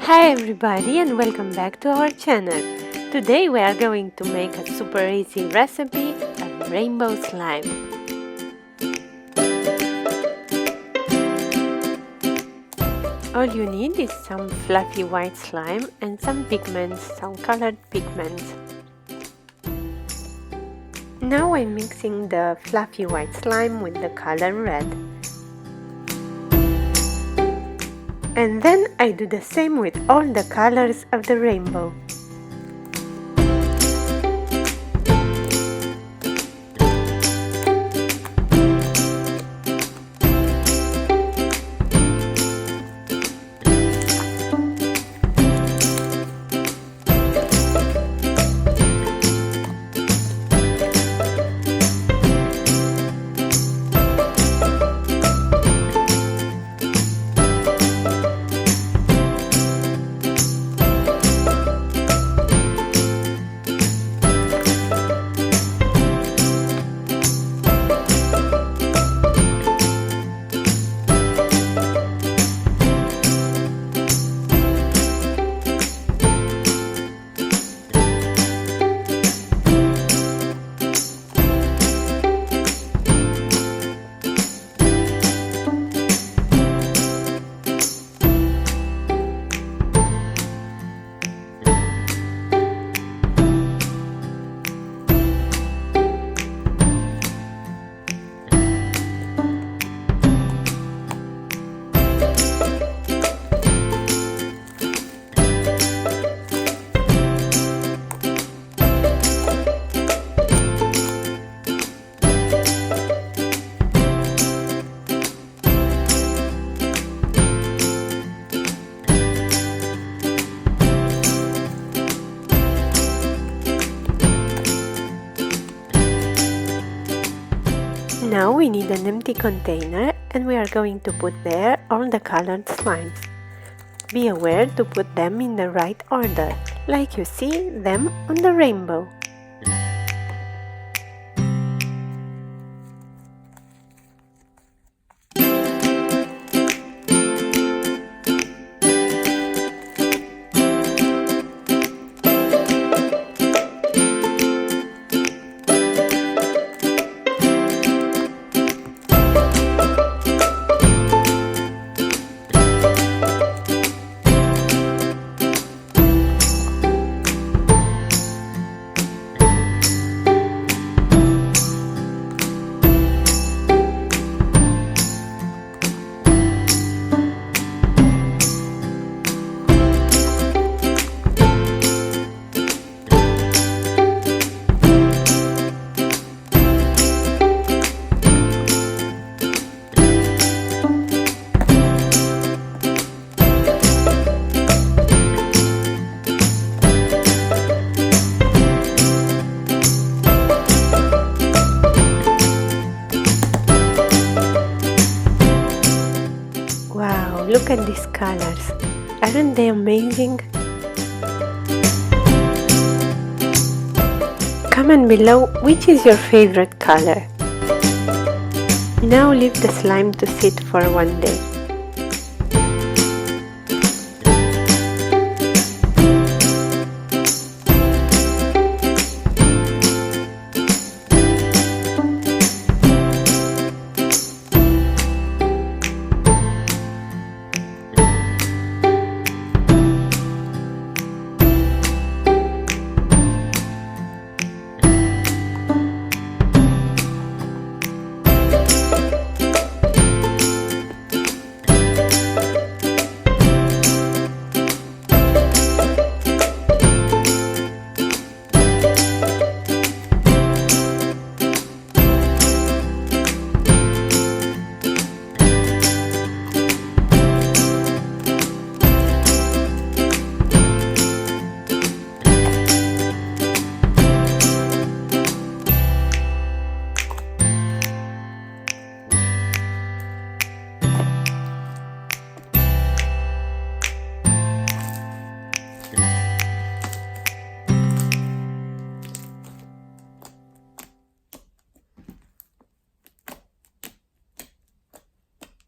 Hi everybody and welcome back to our channel. Today we are going to make a super easy recipe of rainbow slime. All you need is some fluffy white slime and some pigments, some colored pigments. Now I'm mixing the fluffy white slime with the color red. And then I do the same with all the colors of the rainbow. Now we need an empty container and we are going to put there all the colored slimes. Be aware to put them in the right order, like you see them on the rainbow. Wow, look at these colors! Aren't they amazing? Comment below which is your favorite color. Now leave the slime to sit for one day.